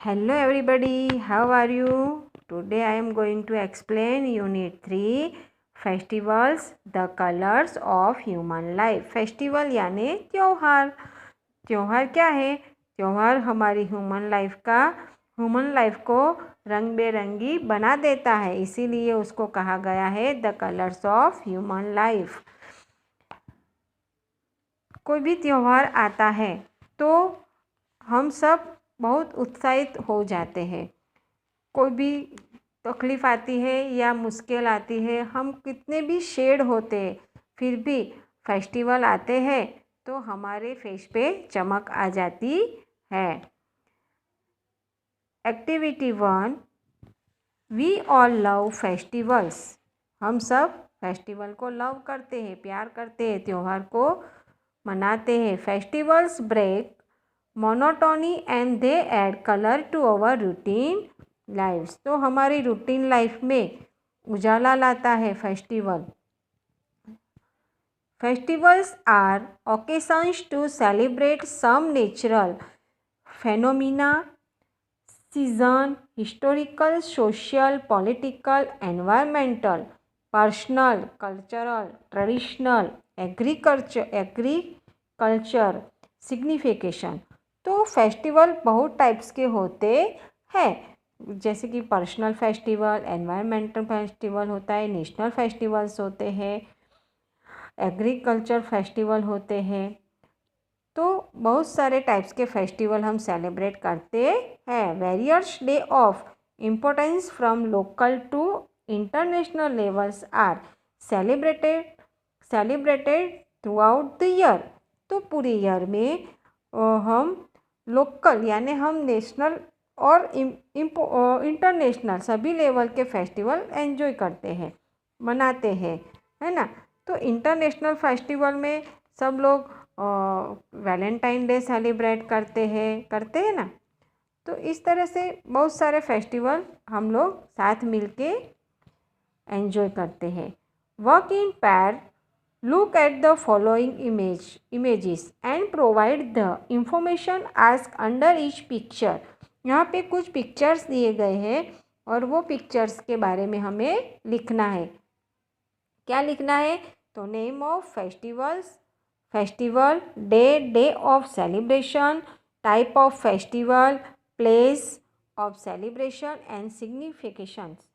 Hello everybody, how are you? Today I am going to explain Unit 3 Festivals, the colors of human life. Festival यानी त्योहार। त्योहार क्या है? त्योहार हमारी ह्यूमन लाइफ को रंग बेरंगी बना देता है, इसीलिए उसको कहा गया है the colours of human life. कोई भी त्योहार आता है तो हम सब बहुत उत्साहित हो जाते हैं। कोई भी तकलीफ़ आती है या मुश्किल आती है, हम कितने भी शेड होते हैं, फिर भी फेस्टिवल आते हैं तो हमारे फेस पे चमक आ जाती है। Activity 1, we all love festivals. हम सब फेस्टिवल को लव करते हैं, प्यार करते हैं, त्यौहार को मनाते हैं। Festivals break monotony and they add colour to our routine lifes. तो हमारी रूटीन लाइफ में उजाला लाता है festival. Festivals are occasions to celebrate some natural phenomena, season, historical, social, political, environmental, personal, cultural, traditional, agriculture signification. तो festival बहुत types के होते हैं, जैसे कि पर्सनल फेस्टिवल, एनवायरमेंटल फेस्टिवल होता है, नेशनल फेस्टिवल्स होते हैं, एग्रीकल्चर फेस्टिवल होते हैं। तो बहुत सारे टाइप्स के फेस्टिवल हम सेलिब्रेट करते हैं। Various day of importance from local to international levels are celebrated throughout the year. तो पूरे ईयर में हम लोकल यानी हम नेशनल और इंटरनेशनल सभी लेवल के फेस्टिवल एंजॉय करते हैं, मनाते हैं, है ना। तो इंटरनेशनल फेस्टिवल में सब लोग वैलेंटाइन डे सेलिब्रेट करते हैं ना। तो इस तरह से बहुत सारे फेस्टिवल हम लोग साथ मिलके एंजॉय करते हैं। वर्क इन पैर, look at the following images and provide the information asked under each picture। यहाँ पे कुछ पिक्चर्स दिए गए हैं और वो पिक्चर्स के बारे में हमें लिखना है। क्या लिखना है? तो name of festivals, festival, day of celebration, type of festival, place of celebration and significations.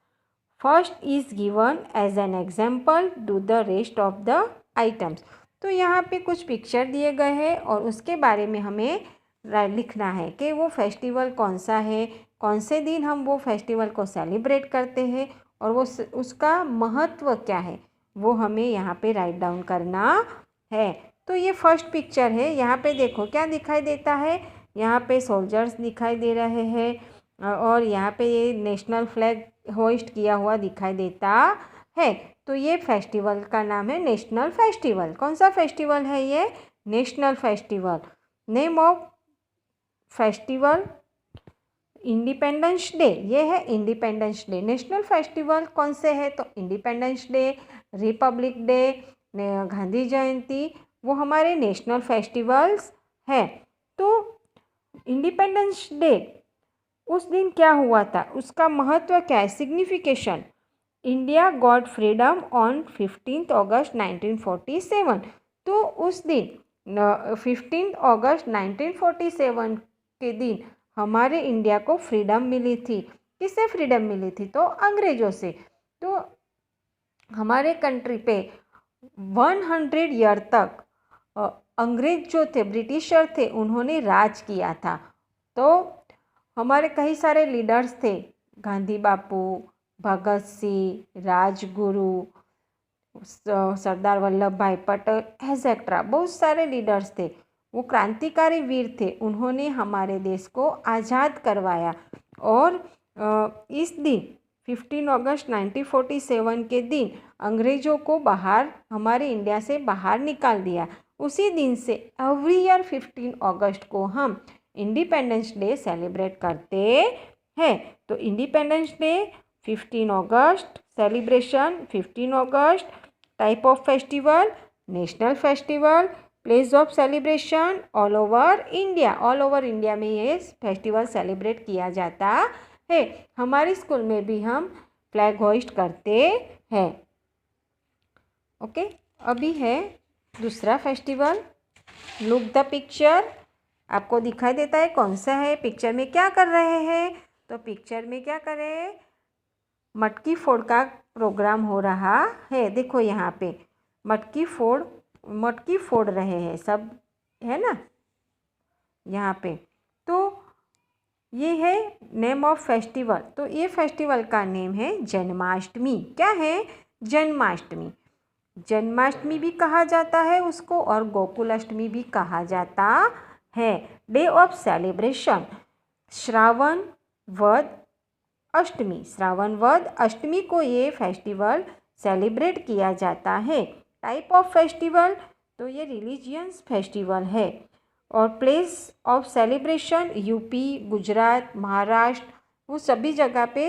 First is given as an example, do the rest of the items. तो यहाँ पे कुछ पिक्चर दिए गए हैं और उसके बारे में हमें लिखना है कि वो फेस्टिवल कौन सा है, कौन से दिन हम वो फेस्टिवल को सेलिब्रेट करते हैं और वो उसका महत्व क्या है, वो हमें यहाँ पे राइट डाउन करना है। तो ये फर्स्ट पिक्चर है। यहाँ पे देखो क्या दिखाई देता है। यहाँ पे सोल्जर्स दिखाई दे रहे हैं और यहाँ पे ये नेशनल फ्लैग होइस्ट किया हुआ दिखाई देता है। तो ये फेस्टिवल का नाम है नेशनल फेस्टिवल। कौन सा फेस्टिवल है ये? National festival. Name of festival independence day, ये है इंडिपेंडेंस डे। नेशनल फेस्टिवल कौन से है? तो independence day, republic day, Gandhi Jayanti, वो हमारे नेशनल फेस्टिवल्स हैं। तो इंडिपेंडेंस डे उस दिन क्या हुआ था, उसका महत्व क्या है, signification. India got freedom on 15 अगस्त 1947। तो उस दिन 15 अगस्त 1947 के दिन हमारे इंडिया को फ्रीडम मिली थी। किससे फ्रीडम मिली थी? तो अंग्रेज़ों से। तो हमारे कंट्री पे 100 ईयर तक अंग्रेज जो थे, ब्रिटिशर थे, उन्होंने राज किया था। तो हमारे कई सारे लीडर्स थे, गांधी बापू, भगत सिंह, राजगुरु, सरदार वल्लभ भाई पटेल एसेट्रा, बहुत सारे लीडर्स थे। वो क्रांतिकारी वीर थे, उन्होंने हमारे देश को आज़ाद करवाया। और इस दिन 15 अगस्त 1947 के दिन अंग्रेज़ों को हमारे इंडिया से बाहर निकाल दिया। उसी दिन से एवरी ईयर 15 अगस्त को हम इंडिपेंडेंस डे सेलिब्रेट करते हैं। तो independence day 15 August, celebration 15 August, type of festival national festival, place of celebration all over India, all over India में ये फेस्टिवल सेलिब्रेट किया जाता है। हमारे स्कूल में भी हम फ्लैग होइस्ट करते हैं। ओके, अभी है दूसरा फेस्टिवल। लुक द पिक्चर, आपको दिखाई देता है कौन सा है, पिक्चर में क्या कर रहे हैं। तो पिक्चर में क्या कर रहे हैं, मटकी फोड़ का प्रोग्राम हो रहा है। देखो यहाँ पे मटकी फोड़ रहे हैं सब, है ना यहाँ पे। तो ये है नेम ऑफ फेस्टिवल। तो ये फेस्टिवल का नेम है जन्माष्टमी। क्या है, जन्माष्टमी। जन्माष्टमी भी कहा जाता है उसको, और गोकुलाष्टमी भी कहा जाता है। डे ऑफ सेलिब्रेशन, श्रावण वद अष्टमी। श्रावण वद अष्टमी को ये फेस्टिवल सेलिब्रेट किया जाता है। टाइप ऑफ फेस्टिवल, तो ये रिलीजियस फेस्टिवल है। और place of celebration, UP, Gujarat, Maharashtra, वो सभी जगह पे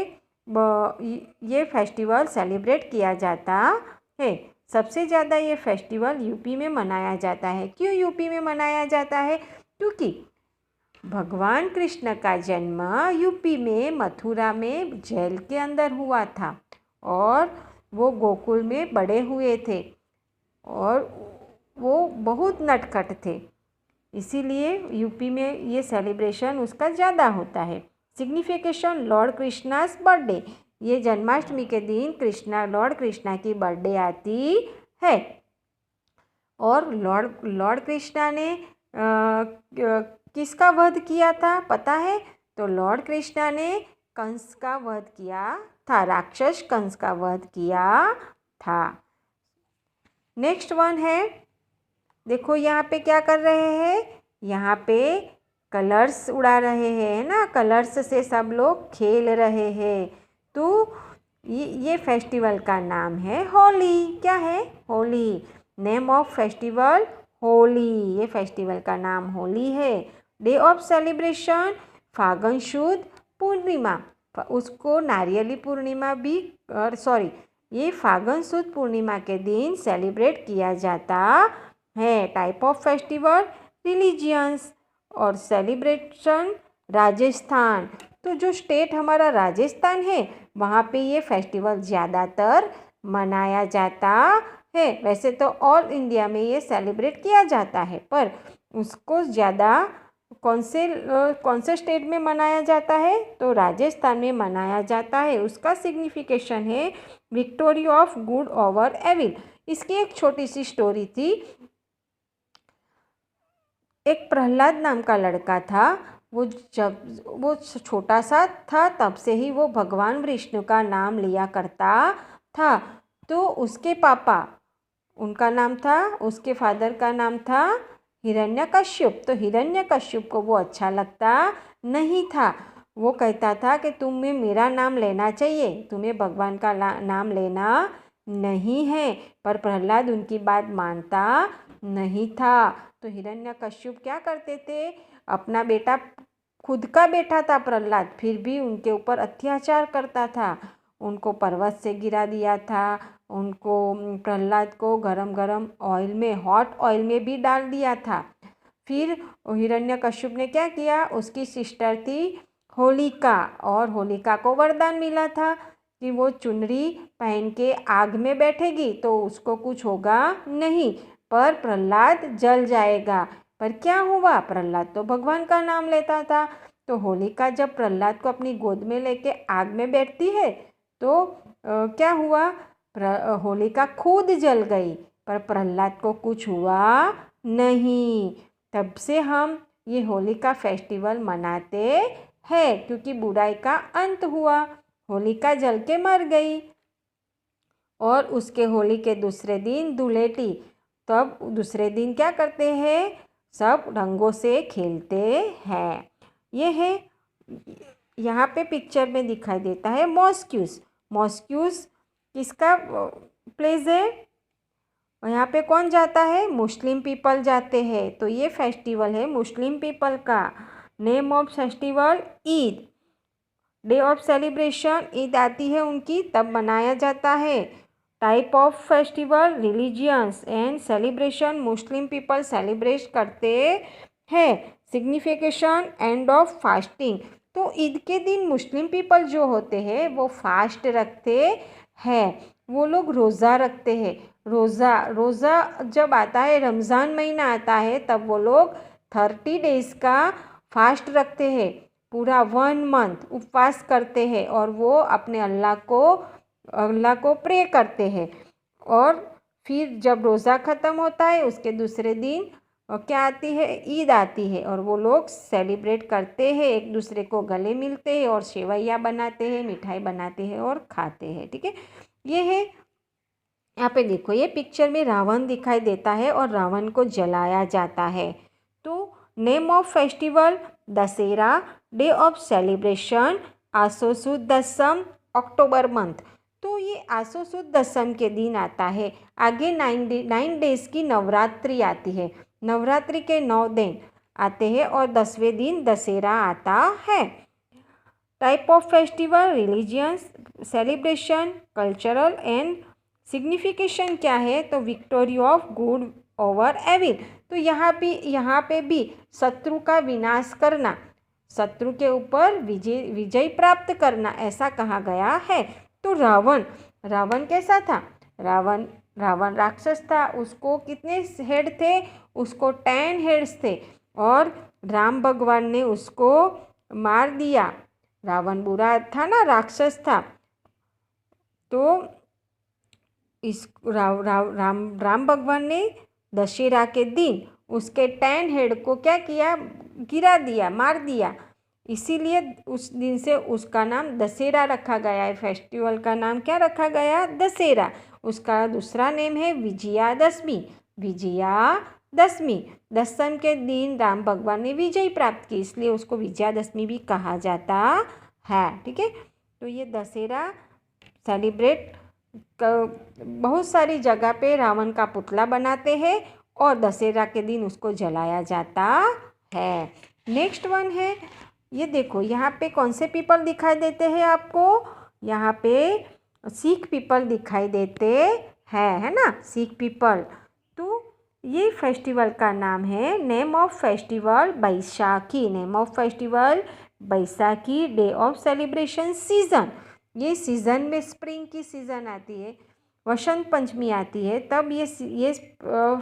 ये फेस्टिवल सेलिब्रेट किया जाता है। सबसे ज़्यादा ये फेस्टिवल यूपी में मनाया जाता है। क्यों यूपी में मनाया जाता है, क्योंकि भगवान कृष्ण का जन्म यूपी में मथुरा में जेल के अंदर हुआ था, और वो गोकुल में बड़े हुए थे, और वो बहुत नटखट थे, इसीलिए यूपी में ये सेलिब्रेशन उसका ज़्यादा होता है। सिग्निफिकेशन, लॉर्ड कृष्णास बर्थडे, ये जन्माष्टमी के दिन लॉर्ड कृष्णा की बर्थडे आती है। और लॉर्ड कृष्णा ने किसका वध किया था पता है, तो लॉर्ड कृष्णा ने कंस का वध किया था, राक्षस कंस का वध किया था। नेक्स्ट वन है, देखो यहाँ पे क्या कर रहे हैं, यहाँ पे कलर्स उड़ा रहे हैं ना, कलर्स से सब लोग खेल रहे हैं। तो ये फेस्टिवल का नाम है होली। क्या है, Holi. Name of festival Holi, ये फेस्टिवल का नाम होली है। डे ऑफ सेलिब्रेशन, फागुन शुद्ध पूर्णिमा, उसको नारियली पूर्णिमा भी ये फागुन शुद्ध पूर्णिमा के दिन सेलिब्रेट किया जाता है। टाइप ऑफ फेस्टिवल रिलीजियंस और सेलिब्रेशन राजस्थान। तो जो स्टेट हमारा राजस्थान है वहाँ पे ये फेस्टिवल ज़्यादातर मनाया जाता है। वैसे तो ऑल इंडिया में ये सेलिब्रेट किया जाता है, पर उसको ज़्यादा कौन से स्टेट में मनाया जाता है, तो राजस्थान में मनाया जाता है। उसका सिग्निफिकेशन है victory of good over evil. इसकी एक छोटी सी स्टोरी थी। एक प्रहलाद नाम का लड़का था, वो जब वो छोटा सा था तब से ही वो भगवान विष्णु का नाम लिया करता था। तो उसके पापा, उनका नाम था, उसके फादर का नाम था हिरण्यकश्यप। तो हिरण्यकश्यप को वो अच्छा लगता नहीं था। वो कहता था कि तुम्हें मेरा नाम लेना चाहिए, तुम्हें भगवान का नाम लेना नहीं है। पर प्रहलाद उनकी बात मानता नहीं था। तो हिरण्यकश्यप क्या करते थे, अपना बेटा, खुद का बेटा था प्रहलाद, फिर भी उनके ऊपर अत्याचार करता था। उनको पर्वत से गिरा दिया था, उनको, प्रहलाद को गरम गरम ऑयल में, हॉट ऑयल में भी डाल दिया था। फिर हिरण्यकश्यप ने क्या किया, उसकी सिस्टर थी होलिका, और होलिका को वरदान मिला था कि वो चुनरी पहन के आग में बैठेगी तो उसको कुछ होगा नहीं, पर प्रहलाद जल जाएगा। पर क्या हुआ, प्रहलाद तो भगवान का नाम लेता था। तो होलिका जब प्रहलाद को अपनी गोद में लेके आग में बैठती है तो क्या हुआ, होलिका खुद जल गई, पर प्रहलाद को कुछ हुआ नहीं। तब से हम ये होली का फेस्टिवल मनाते हैं, क्योंकि बुराई का अंत हुआ, होलिका जल के मर गई। और उसके होली के दूसरे दिन धुलेटी, तब दूसरे दिन क्या करते हैं, सब रंगों से खेलते हैं। ये है, यहाँ पे पिक्चर में दिखाई देता है मॉस्क्यूस। मॉस्क्यूस किसका प्लेस है, यहाँ पे कौन जाता है, मुस्लिम पीपल जाते हैं। तो ये फेस्टिवल है मुस्लिम पीपल का। Name of festival Eid. Day of celebration Eid आती है उनकी, तब मनाया जाता है। Type of festival, religions and celebration Muslim people celebrate करते हैं। सिग्निफिकेशन एंड ऑफ फास्टिंग, तो ईद के दिन मुस्लिम पीपल जो होते हैं वो फास्ट रखते हैं, वो लोग रोज़ा रखते हैं। रोज़ा जब आता है, रमज़ान महीना आता है, तब वो लोग 30 डेज़ का फास्ट रखते हैं, पूरा 1 मंथ उपवास करते हैं और वो अपने अल्लाह को प्रे करते हैं। और फिर जब रोज़ा ख़त्म होता है उसके दूसरे दिन क्या आती है, ईद आती है, और वो लोग सेलिब्रेट करते हैं, एक दूसरे को गले मिलते हैं और सेवैयाँ बनाते हैं, मिठाई बनाते हैं और खाते हैं। ठीक है, ये है। यहाँ पे देखो, ये पिक्चर में रावण दिखाई देता है और रावण को जलाया जाता है। तो name of festival, Dussehra, day of celebration, आसो सुद दसम, अक्टूबर मंथ। तो ये आसो सुद दसम के दिन आता है। आगे 9 डेज़ की नवरात्रि आती है। नवरात्रि के 9 दिन आते हैं और 10वें दिन दशहरा आता है। Type of festival, religions, celebration, cultural and signification क्या है, तो victory of good over evil. तो यहाँ पे भी शत्रु का विनाश करना, शत्रु के ऊपर विजय प्राप्त करना, ऐसा कहा गया है। तो रावण कैसा था? रावण राक्षस था। उसको कितने हेड थे? उसको 10 हेड्स थे और राम भगवान ने उसको मार दिया। रावण बुरा था ना, राक्षस था। तो इस राम भगवान ने दशहरा के दिन उसके 10 हेड को क्या किया? गिरा दिया, मार दिया। इसीलिए उस दिन से उसका नाम दशहरा रखा गया है। फेस्टिवल का नाम क्या रखा गया? दशहरा। उसका दूसरा नेम है विजयादशमी। दसम के दिन राम भगवान ने विजय प्राप्त की, इसलिए उसको विजयादशमी भी कहा जाता है। ठीक है, तो ये दशहरा सेलिब्रेट बहुत सारी जगह पे रावण का पुतला बनाते हैं और दशहरा के दिन उसको जलाया जाता है। नेक्स्ट वन है, ये देखो, यहाँ पे कौन से पीपल दिखाई देते हैं आपको? यहाँ पे सिख पीपल दिखाई देते हैं, है ना, सिख पीपल। तो ये फेस्टिवल का नाम है, name of festival Baisakhi. Name of festival Baisakhi, day of celebration season. ये सीज़न में स्प्रिंग की सीज़न आती है, वसंत पंचमी आती है, तब ये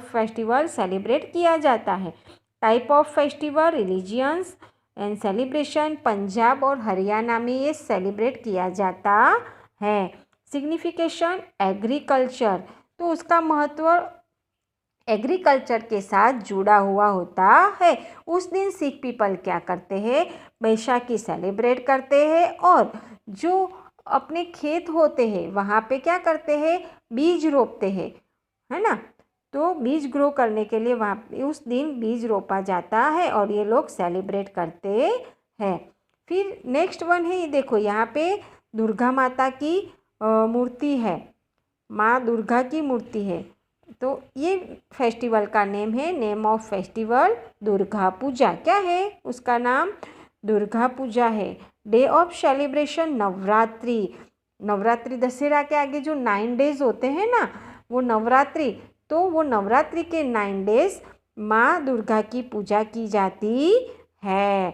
फेस्टिवल सेलिब्रेट किया जाता है। Type of festival, religions and celebration, Punjab और हरियाणा में ये सेलिब्रेट किया जाता है। Signification, agriculture. तो उसका महत्व एग्रीकल्चर के साथ जुड़ा हुआ होता है। उस दिन सिख पीपल क्या करते हैं? बैसाखी सेलिब्रेट करते हैं और जो अपने खेत होते हैं वहाँ पे क्या करते हैं? बीज रोपते हैं, है ना। तो बीज ग्रो करने के लिए वहाँ उस दिन बीज रोपा जाता है और ये लोग सेलिब्रेट करते हैं। फिर नेक्स्ट वन है, ये देखो, यहाँ पे दुर्गा माता की मूर्ति है, माँ दुर्गा की मूर्ति है। तो ये फेस्टिवल का नेम है, name of festival Durga Puja. क्या है उसका नाम? दुर्गा पूजा है। Day of celebration, Navratri Dussehra के आगे जो 9 डेज होते हैं ना, वो नवरात्रि। तो वो नवरात्रि के 9 डेज माँ दुर्गा की पूजा की जाती है।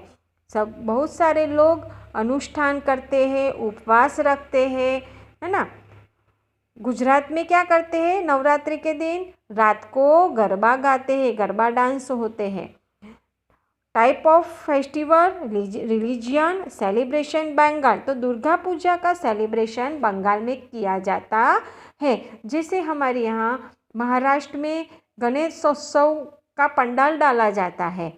बहुत सारे लोग अनुष्ठान करते हैं, उपवास रखते हैं, है ना। गुजरात में क्या करते हैं? नवरात्रि के दिन रात को गरबा गाते हैं, गरबा डांस होते हैं। Type of festival, religion, celebration, Bengal. तो दुर्गा पूजा का सेलिब्रेशन बंगाल में किया जाता है। जैसे हमारे यहाँ महाराष्ट्र में गणेशोत्सव का पंडाल डाला जाता है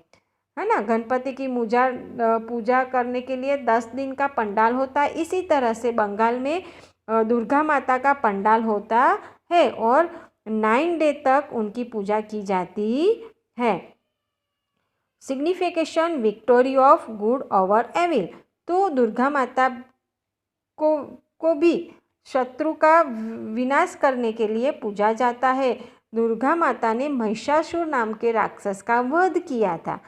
ना, गणपति की पूजा करने के लिए 10 दिन का पंडाल होता है। इसी तरह से बंगाल में दुर्गा माता का पंडाल होता है और 9 डे तक उनकी पूजा की जाती है। Signification, victory of good over evil. तो दुर्गा माता को भी शत्रु का विनाश करने के लिए पूजा जाता है। दुर्गा माता ने महिषासुर नाम के राक्षस का वध किया था,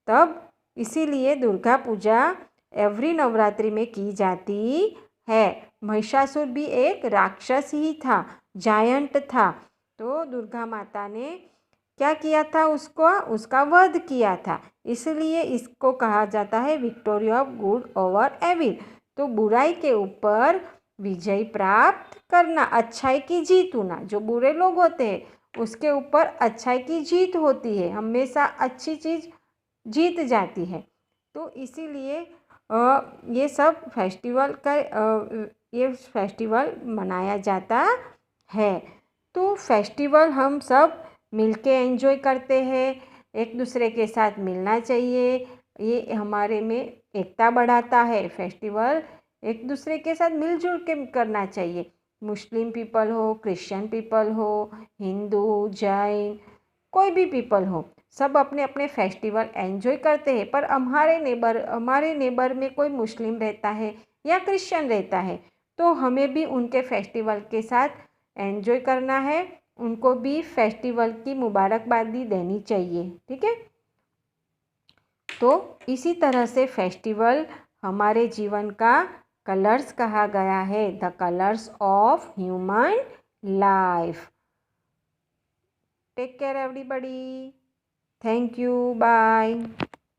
तब इसीलिए दुर्गा पूजा एवरी नवरात्रि में की जाती है। महिषासुर भी एक राक्षस ही था, जायंट था। तो दुर्गा माता ने क्या किया था, उसका वध किया था। इसलिए इसको कहा जाता है victory of good over evil. तो बुराई के ऊपर विजय प्राप्त करना, अच्छाई की जीत होना। जो बुरे लोग होते हैं उसके ऊपर अच्छाई की जीत होती है, हमेशा अच्छी चीज़ जीत जाती है। तो इसीलिए ये सब ये फेस्टिवल मनाया जाता है। तो फेस्टिवल हम सब मिलके एंजॉय करते हैं, एक दूसरे के साथ मिलना चाहिए। ये हमारे में एकता बढ़ाता है। फेस्टिवल एक दूसरे के साथ मिलजुल के करना चाहिए। मुस्लिम पीपल हो, क्रिश्चियन पीपल हो, हिंदू, जैन, कोई भी पीपल हो, सब अपने अपने फेस्टिवल एंजॉय करते हैं। पर हमारे नेबर में कोई मुस्लिम रहता है या क्रिश्चियन रहता है, तो हमें भी उनके फेस्टिवल के साथ एंजॉय करना है, उनको भी फेस्टिवल की मुबारकबादी देनी चाहिए। ठीक है। तो इसी तरह से फेस्टिवल हमारे जीवन का कलर्स कहा गया है, the colours of human life. Take care everybody. Thank you. Bye.